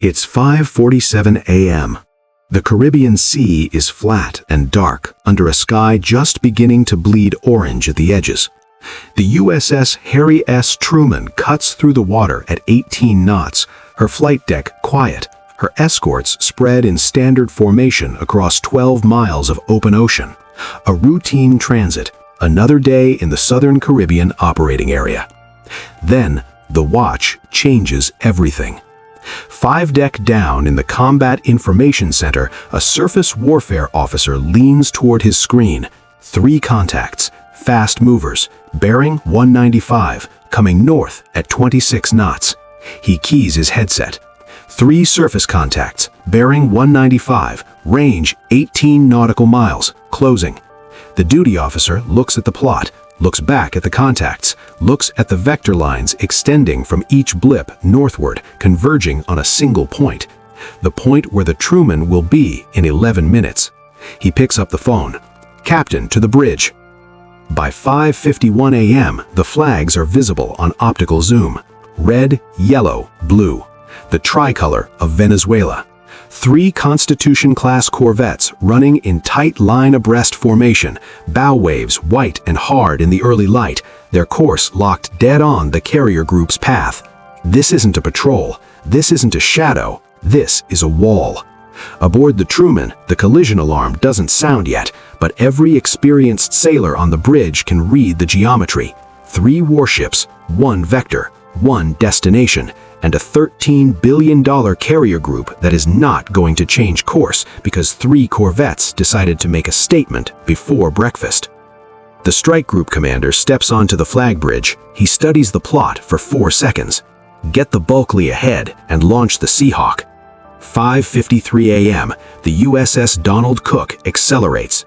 It's 5:47 a.m. The Caribbean Sea is flat and dark under a sky just beginning to bleed orange at the edges. The USS Harry S. Truman cuts through the water at 18 knots, her flight deck quiet, her escorts spread in standard formation across 12 miles of open ocean. A routine transit, another day in the Southern Caribbean operating area. Then, the watch changes everything. 5 deck down in the Combat Information Center, a surface warfare officer leans toward his screen. 3 contacts, fast movers, bearing 195, coming north at 26 knots. He keys his headset. 3 surface contacts, bearing 195, range 18 nautical miles, closing. The duty officer looks at the plot, looks back at the contacts, looks at the vector lines extending from each blip northward, converging on a single point. The point where the Truman will be in 11 minutes. He picks up the phone. "Captain, to the bridge." By 5:51 a.m., the flags are visible on optical zoom. Red, yellow, blue. The tricolor of Venezuela. 3 Constitution-class corvettes running in tight line abreast formation, bow waves white and hard in the early light, their course locked dead on the carrier group's path. This isn't a patrol, this isn't a shadow, this is a wall. Aboard the Truman, the collision alarm doesn't sound yet, but every experienced sailor on the bridge can read the geometry. 3 warships, 1 vector, 1 destination, and a $13 billion carrier group that is not going to change course because 3 corvettes decided to make a statement before breakfast. The strike group commander steps onto the flag bridge. He studies the plot for 4 seconds. Get the Bulkley ahead and launch the Seahawk. 5:53 a.m., the USS Donald Cook accelerates.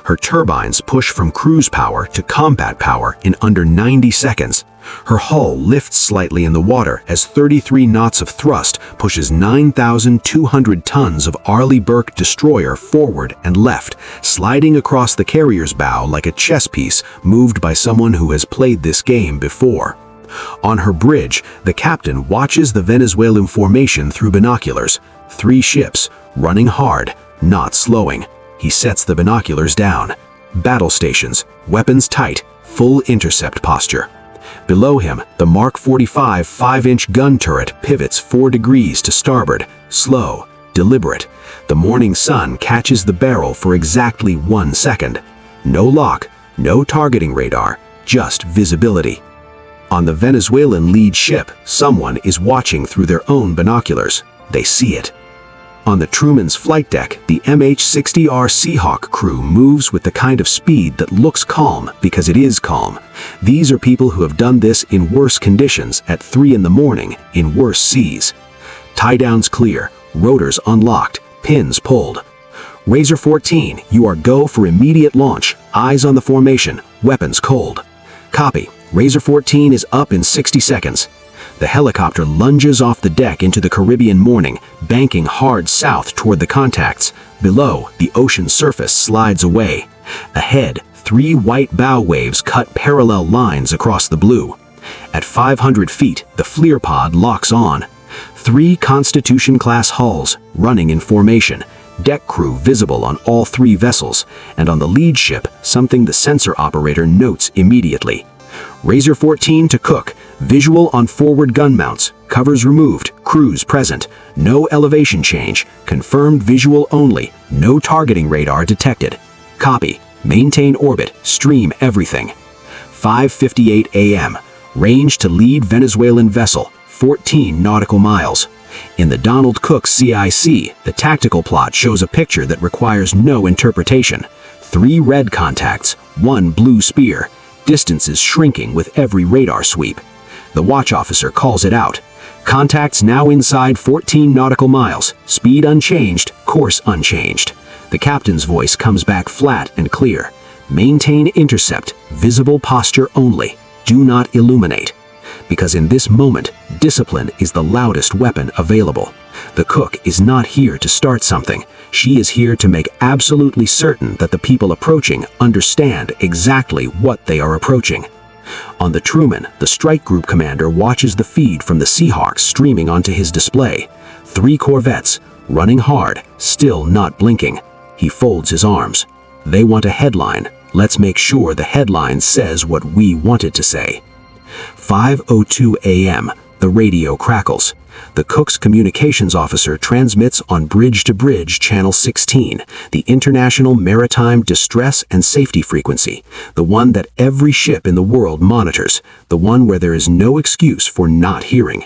Her turbines push from cruise power to combat power in under 90 seconds. Her hull lifts slightly in the water as 33 knots of thrust pushes 9,200 tons of Arleigh Burke destroyer forward and left, sliding across the carrier's bow like a chess piece moved by someone who has played this game before. On her bridge, the captain watches the Venezuelan formation through binoculars. 3 ships, running hard, not slowing. He sets the binoculars down. Battle stations, weapons tight, full intercept posture. Below him, the Mark 45 5-inch gun turret pivots 4 degrees to starboard, slow, deliberate. The morning sun catches the barrel for exactly 1 second. No lock, no targeting radar, just visibility. On the Venezuelan lead ship, someone is watching through their own binoculars. They see it. On the Truman's flight deck, the MH-60R Seahawk crew moves with the kind of speed that looks calm because it is calm. These are people who have done this in worse conditions at 3 in the morning in worse seas. Tie-downs clear, rotors unlocked, pins pulled. Razor 14, you are go for immediate launch, eyes on the formation, weapons cold. Copy, Razor 14 is up in 60 seconds. The helicopter lunges off the deck into the Caribbean morning, banking hard south toward the contacts. Below, the ocean surface slides away. Ahead, 3 white bow waves cut parallel lines across the blue. At 500 feet, the FLIR pod locks on. 3 Constitution-class hulls, running in formation. Deck crew visible on all 3 vessels, and on the lead ship, something the sensor operator notes immediately. Razor 14 to Cook, visual on forward gun mounts, covers removed, crews present, no elevation change, confirmed visual only, no targeting radar detected. Copy, maintain orbit, stream everything. 5:58 a.m., range to lead Venezuelan vessel, 14 nautical miles. In the Donald Cook CIC, the tactical plot shows a picture that requires no interpretation. 3 red contacts, 1 blue spear. Distances shrinking with every radar sweep. The watch officer calls it out. Contacts now inside 14 nautical miles. Speed unchanged, course unchanged. The captain's voice comes back flat and clear. Maintain intercept, visible posture only. Do not illuminate. Because in this moment, discipline is the loudest weapon available. The cook is not here to start something. She is here to make absolutely certain that the people approaching understand exactly what they are approaching. On the Truman, the strike group commander watches the feed from the Seahawk streaming onto his display. 3 corvettes, running hard, still not blinking. He folds his arms. They want a headline. Let's make sure the headline says what we want it to say. 5:02 a.m. The radio crackles. The cook's communications officer transmits on bridge-to-bridge channel 16, the International Maritime Distress and Safety Frequency, the one that every ship in the world monitors, the one where there is no excuse for not hearing.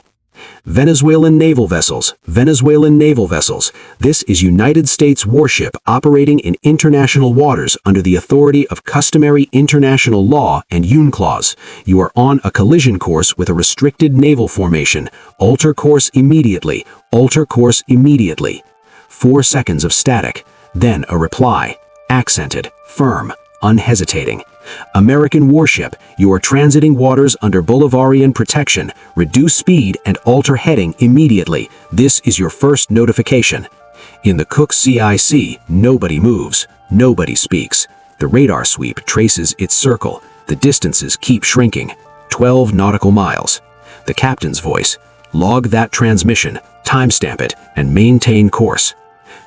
Venezuelan naval vessels, Venezuelan naval vessels. This is United States warship operating in international waters under the authority of customary international law and UNCLOS. You are on a collision course with a restricted naval formation. Alter course immediately. Alter course immediately. 4 seconds of static. Then a reply. Accented, firm, unhesitating. American warship, you are transiting waters under Bolivarian protection. Reduce speed and alter heading immediately. This is your first notification. In the Cook CIC, nobody moves, nobody speaks. The radar sweep traces its circle. The distances keep shrinking. 12 nautical miles. The captain's voice. Log that transmission, timestamp it, and maintain course.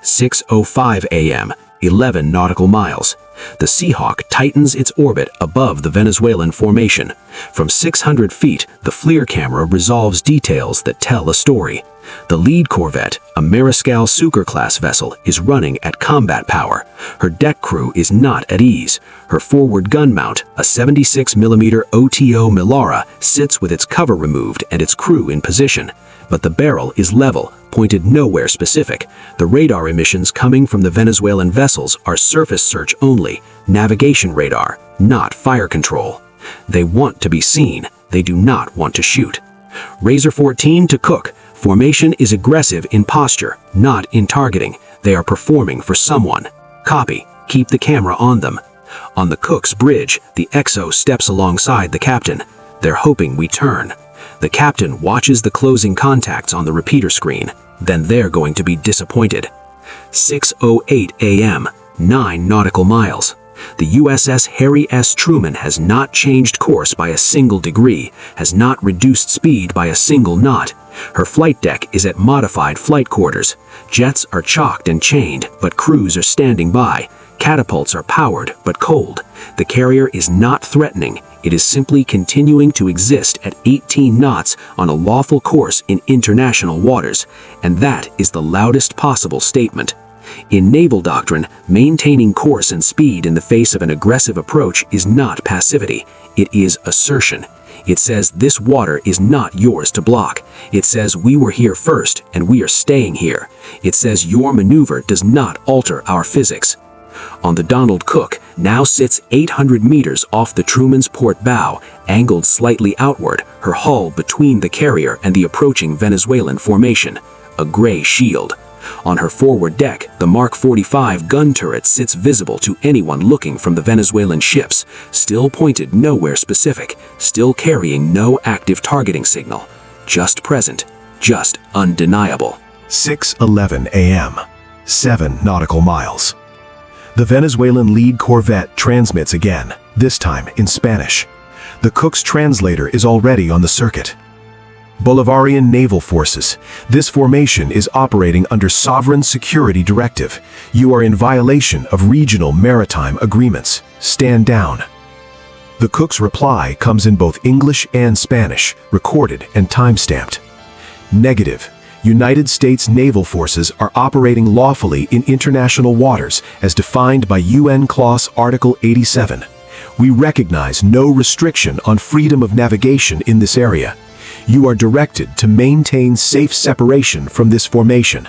6:05 a.m., 11 nautical miles. The Seahawk tightens its orbit above the Venezuelan formation. From 600 feet, the FLIR camera resolves details that tell a story. The lead corvette, a Mariscal Sucre-class vessel, is running at combat power. Her deck crew is not at ease. Her forward gun mount, a 76mm OTO Melara, sits with its cover removed and its crew in position. But the barrel is level, pointed nowhere specific. The radar emissions coming from the Venezuelan vessels are surface search only, navigation radar, not fire control. They want to be seen. They do not want to shoot. Razor 14 to Cook. Formation is aggressive in posture, not in targeting. They are performing for someone. Copy. Keep the camera on them. On the Cook's bridge, the XO steps alongside the captain. They're hoping we turn. The captain watches the closing contacts on the repeater screen. Then they're going to be disappointed. 6:08 a.m., 9 nautical miles. The USS Harry S. Truman has not changed course by a single degree, has not reduced speed by a single knot. Her flight deck is at modified flight quarters. Jets are chalked and chained, but crews are standing by. Catapults are powered, but cold. The carrier is not threatening. It is simply continuing to exist at 18 knots on a lawful course in international waters, and that is the loudest possible statement. In naval doctrine, maintaining course and speed in the face of an aggressive approach is not passivity. It is assertion. It says this water is not yours to block. It says we were here first and we are staying here. It says your maneuver does not alter our physics. On the Donald Cook now sits 800 meters off the Truman's port bow, angled slightly outward, her hull between the carrier and the approaching Venezuelan formation, a gray shield. On her forward deck, the Mark 45 gun turret sits visible to anyone looking from the Venezuelan ships, still pointed nowhere specific, still carrying no active targeting signal. Just present, just undeniable. 6:11 a.m., 7 nautical miles. The Venezuelan lead corvette transmits again, this time in Spanish. The Cook's translator is already on the circuit. Bolivarian Naval Forces. This formation is operating under Sovereign Security Directive. You are in violation of regional maritime agreements. Stand down. The Cook's reply comes in both English and Spanish, recorded and timestamped. Negative. United States Naval Forces are operating lawfully in international waters as defined by UNCLOS Article 87. We recognize no restriction on freedom of navigation in this area. You are directed to maintain safe separation from this formation.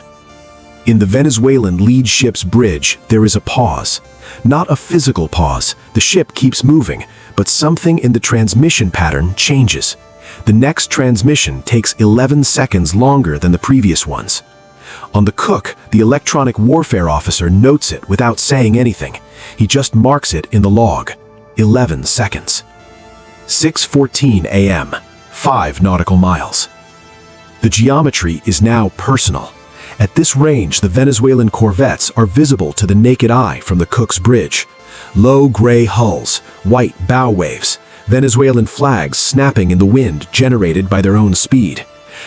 In the Venezuelan lead ship's bridge, there is a pause. Not a physical pause. The ship keeps moving, but something in the transmission pattern changes. The next transmission takes 11 seconds longer than the previous ones. On the Cook, the electronic warfare officer notes it without saying anything. He just marks it in the log. 11 seconds. 6:14 a.m., 5 nautical miles. The geometry is now personal. At this range, the Venezuelan corvettes are visible to the naked eye from the Cook's bridge. Low gray hulls, white bow waves, Venezuelan flags snapping in the wind generated by their own speed.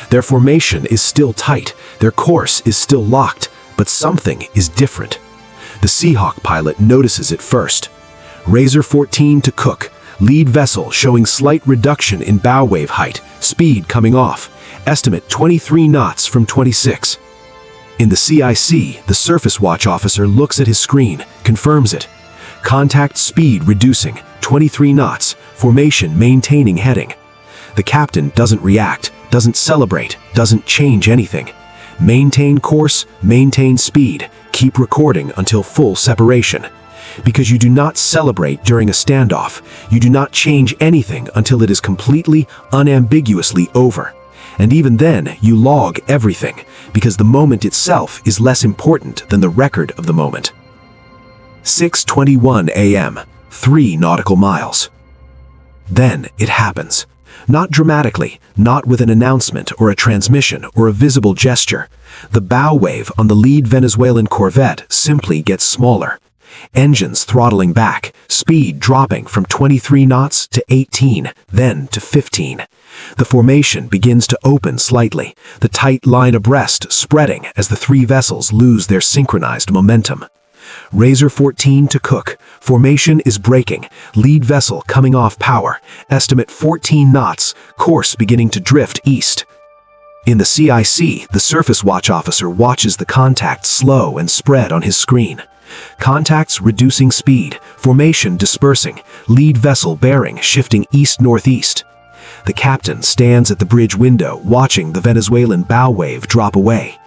Their formation is still tight, their course is still locked, but something is different. The Seahawk pilot notices it first. Razor 14 to Cook, lead vessel showing slight reduction in bow wave height, speed coming off, estimate 23 knots from 26. In the CIC, the surface watch officer looks at his screen, confirms it. Contact speed reducing, 23 knots, formation maintaining heading. The captain doesn't react, doesn't celebrate, doesn't change anything. Maintain course, maintain speed, keep recording until full separation. Because you do not celebrate during a standoff, you do not change anything until it is completely, unambiguously over. And even then, you log everything, because the moment itself is less important than the record of the moment. 6:21 a.m., 3 nautical miles. Then it happens. Not dramatically, not with an announcement or a transmission or a visible gesture. The bow wave on the lead Venezuelan Corvette simply gets smaller. Engines throttling back, speed dropping from 23 knots to 18, then to 15. The formation begins to open slightly, the tight line abreast spreading as the three vessels lose their synchronized momentum. Razor 14 to Cook, formation is breaking, lead vessel coming off power, estimate 14 knots, course beginning to drift east. In the CIC, the surface watch officer watches the contacts slow and spread on his screen. Contacts reducing speed, formation dispersing, lead vessel bearing shifting east-northeast. The captain stands at the bridge window watching the Venezuelan bow wave drop away.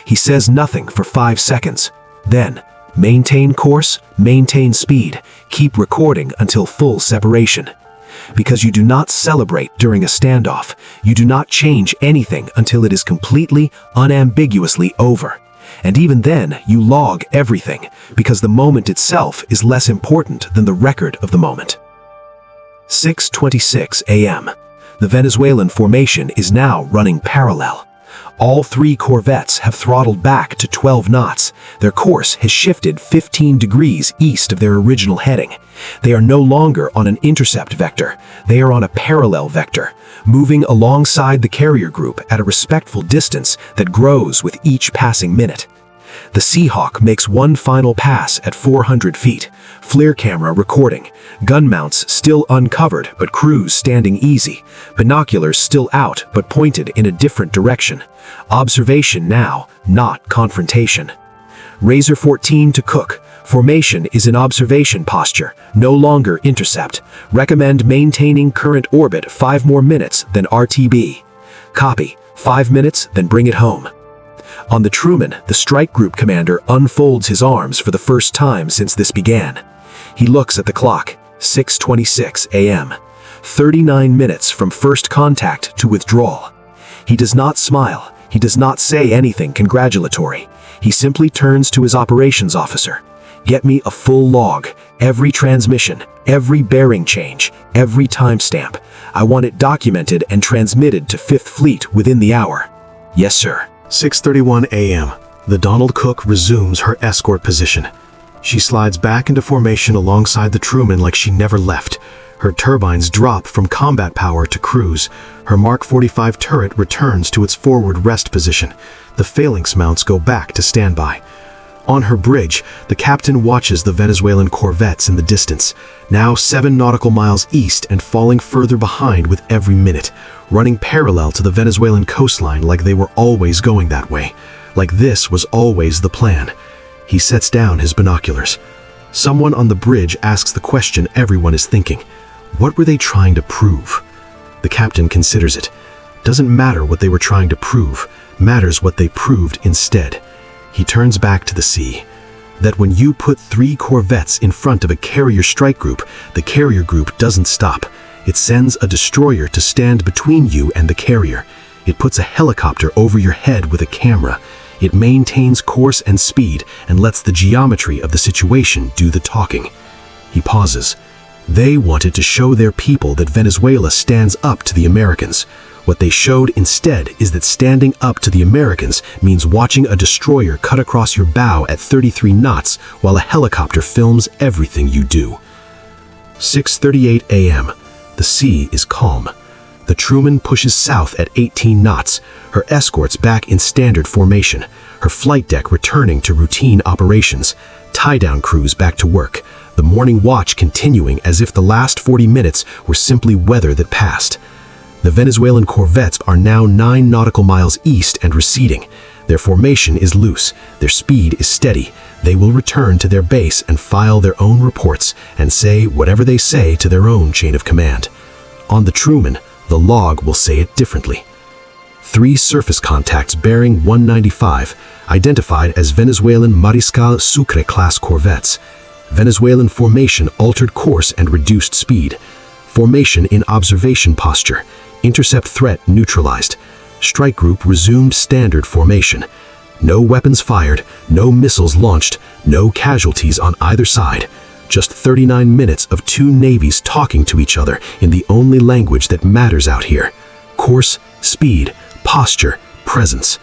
He says nothing for 5 seconds. Then, maintain course, maintain speed, keep recording until full separation. Because you do not celebrate during a standoff, you do not change anything until it is completely, unambiguously over. And even then, you log everything, because the moment itself is less important than the record of the moment. 6:26 a.m. The Venezuelan formation is now running parallel. All 3 corvettes have throttled back to 12 knots. Their course has shifted 15 degrees east of their original heading. They are no longer on an intercept vector. They are on a parallel vector, moving alongside the carrier group at a respectful distance that grows with each passing minute. The Seahawk makes one final pass at 400 feet, FLIR camera recording, gun mounts still uncovered but crews standing easy, binoculars still out but pointed in a different direction. Observation now, not confrontation. Razor 14 to Cook, formation is in observation posture, no longer intercept. Recommend maintaining current orbit 5 more minutes than RTB. Copy, 5 minutes, then bring it home. On the Truman, the strike group commander unfolds his arms for the first time since this began. He looks at the clock, 6:26 a.m., 39 minutes from first contact to withdrawal. He does not smile, he does not say anything congratulatory. He simply turns to his operations officer. Get me a full log, every transmission, every bearing change, every timestamp. I want it documented and transmitted to 5th Fleet within the hour. Yes, sir. 6:31 a.m. The Donald Cook resumes her escort position. She slides back into formation alongside the Truman like she never left. Her turbines drop from combat power to cruise. Her Mark 45 turret returns to its forward rest position. The phalanx mounts go back to standby. On her bridge, the captain watches the Venezuelan Corvettes in the distance, now 7 nautical miles east and falling further behind with every minute, running parallel to the Venezuelan coastline like they were always going that way, like this was always the plan. He sets down his binoculars. Someone on the bridge asks the question everyone is thinking. What were they trying to prove? The captain considers it. Doesn't matter what they were trying to prove, matters what they proved instead. He turns back to the sea. That when you put 3 corvettes in front of a carrier strike group, the carrier group doesn't stop. It sends a destroyer to stand between you and the carrier. It puts a helicopter over your head with a camera. It maintains course and speed and lets the geometry of the situation do the talking. He pauses. They wanted to show their people that Venezuela stands up to the Americans. What they showed instead is that standing up to the Americans means watching a destroyer cut across your bow at 33 knots while a helicopter films everything you do. 6:38 a.m. The sea is calm. The Truman pushes south at 18 knots, her escorts back in standard formation, her flight deck returning to routine operations, tie-down crews back to work, the morning watch continuing as if the last 40 minutes were simply weather that passed. The Venezuelan Corvettes are now 9 nautical miles east and receding. Their formation is loose, their speed is steady. They will return to their base and file their own reports and say whatever they say to their own chain of command. On the Truman, the log will say it differently. 3 surface contacts bearing 195, identified as Venezuelan Mariscal Sucre class corvettes. Venezuelan formation altered course and reduced speed. Formation in observation posture. Intercept threat neutralized. Strike group resumed standard formation. No weapons fired, no missiles launched, no casualties on either side. Just 39 minutes of 2 navies talking to each other in the only language that matters out here. Course, speed, posture, presence.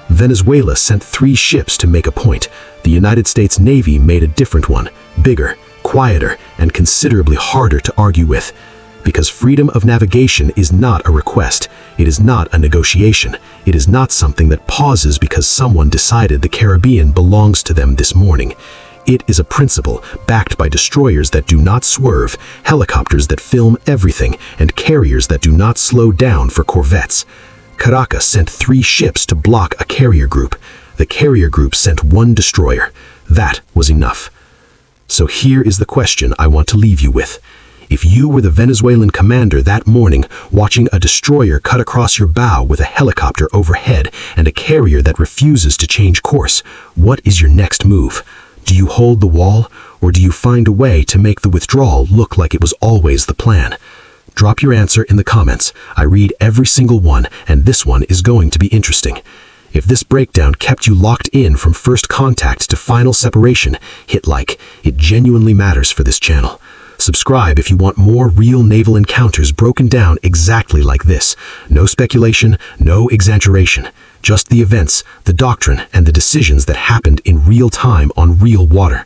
Venezuela sent 3 ships to make a point. The United States Navy made a different one, bigger, quieter, and considerably harder to argue with. Because freedom of navigation is not a request, it is not a negotiation, it is not something that pauses because someone decided the Caribbean belongs to them this morning. It is a principle backed by destroyers that do not swerve, helicopters that film everything, and carriers that do not slow down for corvettes. Caracas sent 3 ships to block a carrier group. The carrier group sent 1 destroyer. That was enough. So here is the question I want to leave you with. If you were the Venezuelan commander that morning, watching a destroyer cut across your bow with a helicopter overhead and a carrier that refuses to change course, what is your next move? Do you hold the wall, or do you find a way to make the withdrawal look like it was always the plan? Drop your answer in the comments. I read every single one, and this one is going to be interesting. If this breakdown kept you locked in from first contact to final separation, hit like. It genuinely matters for this channel. Subscribe if you want more real naval encounters broken down exactly like this. No speculation, no exaggeration. Just the events, the doctrine, and the decisions that happened in real time on real water.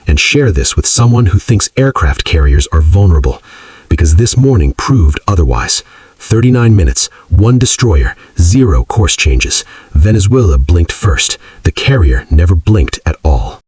And share this with someone who thinks aircraft carriers are vulnerable. Because this morning proved otherwise. 39 minutes, 1 destroyer, 0 course changes. Venezuela blinked first. The carrier never blinked at all.